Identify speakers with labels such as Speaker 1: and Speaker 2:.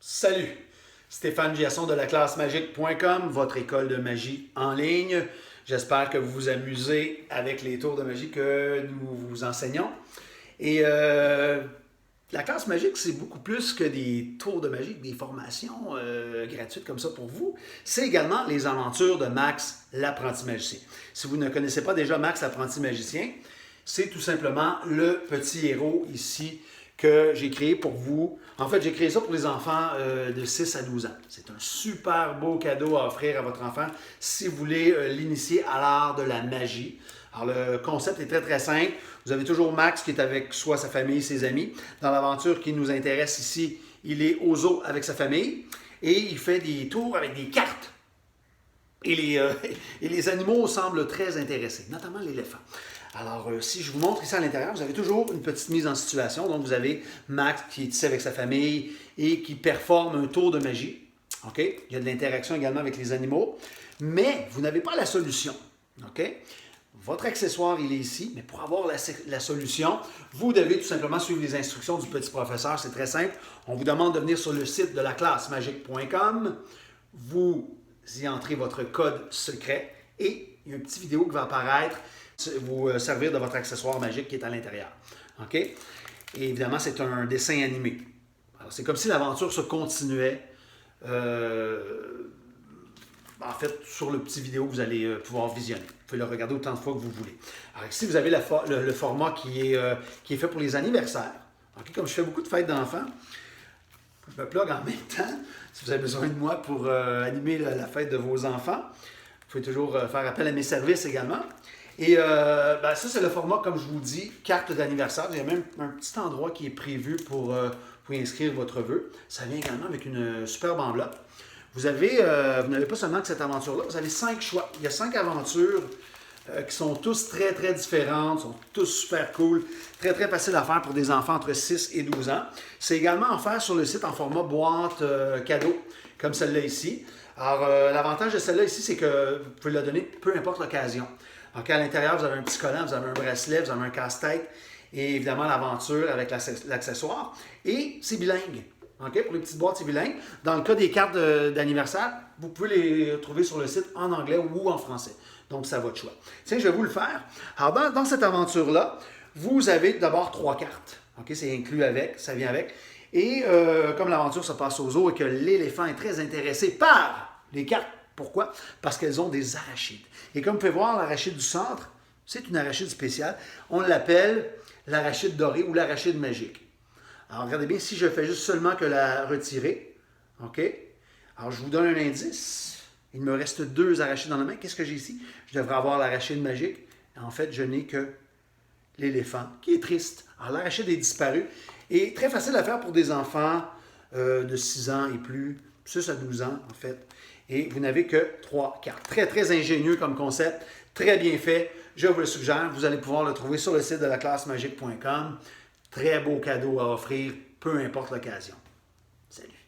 Speaker 1: Salut! Stéphane Giasson de la classemagique.com, votre école de magie en ligne. J'espère que vous vous amusez avec les tours de magie que nous vous enseignons. Et la classe magique, c'est beaucoup plus que des tours de magie, des formations gratuites comme ça pour vous. C'est également les aventures de Max, l'apprenti magicien. Si vous ne connaissez pas déjà Max, l'apprenti magicien, c'est tout simplement le petit héros ici que j'ai créé pour vous. En fait, j'ai créé ça pour les enfants de 6 à 12 ans. C'est un super beau cadeau à offrir à votre enfant si vous voulez l'initier à l'art de la magie. Alors, le concept est très, très simple. Vous avez toujours Max qui est avec soit sa famille, ses amis. Dans l'aventure qui nous intéresse ici, il est au zoo avec sa famille et il fait des tours avec des cartes. Et les animaux semblent très intéressés, notamment l'éléphant. Alors, si je vous montre ici à l'intérieur, vous avez toujours une petite mise en situation. Donc, vous avez Max qui est ici avec sa famille et qui performe un tour de magie. OK? Il y a de l'interaction également avec les animaux. Mais vous n'avez pas la solution. OK? Votre accessoire, il est ici, mais pour avoir la solution, vous devez tout simplement suivre les instructions du petit professeur. C'est très simple. On vous demande de venir sur le site de la classemagique.com. Vous y entrez votre code secret et il y a une petite vidéo qui va apparaître, vous servir de votre accessoire magique qui est à l'intérieur. OK? Et évidemment, c'est un dessin animé. Alors, c'est comme si l'aventure se continuait. En fait, sur le petit vidéo que vous allez pouvoir visionner. Vous pouvez le regarder autant de fois que vous voulez. Alors ici, vous avez le format qui est fait pour les anniversaires. Okay? Comme je fais beaucoup de fêtes d'enfants, je me plug en même temps. Si vous avez besoin de moi pour animer la fête de vos enfants, vous pouvez toujours faire appel à mes services également. Et ça, c'est le format, comme je vous dis, carte d'anniversaire. Il y a même un petit endroit qui est prévu pour inscrire votre vœu. Ça vient également avec une superbe enveloppe. Vous n'avez pas seulement que cette aventure-là, vous avez 5 choix. Il y a 5 aventures qui sont tous très, très différentes, sont tous super cool, très, très faciles à faire pour des enfants entre 6 et 12 ans. C'est également offert sur le site en format boîte cadeau, comme celle-là ici. Alors, l'avantage de celle-là ici, c'est que vous pouvez la donner peu importe l'occasion. Donc, à l'intérieur, vous avez un petit collant, vous avez un bracelet, vous avez un casse-tête et évidemment l'aventure avec l'accessoire. Et c'est bilingue. Okay? Pour les petites boîtes, c'est bilingue. Dans le cas des cartes d'anniversaire, vous pouvez les trouver sur le site en anglais ou en français. Donc, c'est à votre choix. Tiens, je vais vous le faire. Alors, dans cette aventure-là, vous avez d'abord 3 cartes. Okay? C'est inclus avec, ça vient avec. Et comme l'aventure se passe au zoo et que l'éléphant est très intéressé par les cartes, pourquoi? Parce qu'elles ont des arachides. Et comme vous pouvez voir, l'arachide du centre, c'est une arachide spéciale. On l'appelle l'arachide doré ou l'arachide magique. Alors, regardez bien, si je fais juste seulement que la retirer, OK? Alors, je vous donne un indice. Il me reste 2 arachides dans la main. Qu'est-ce que j'ai ici? Je devrais avoir l'arachide magique. En fait, je n'ai que l'éléphant, qui est triste. Alors, l'arachide est disparu. Et très facile à faire pour des enfants de 6 ans et plus, 6 à 12 ans, en fait. Et vous n'avez que 3 cartes. Très, très ingénieux comme concept. Très bien fait. Je vous le suggère. Vous allez pouvoir le trouver sur le site de la classemagique.com. Très beau cadeau à offrir, peu importe l'occasion. Salut!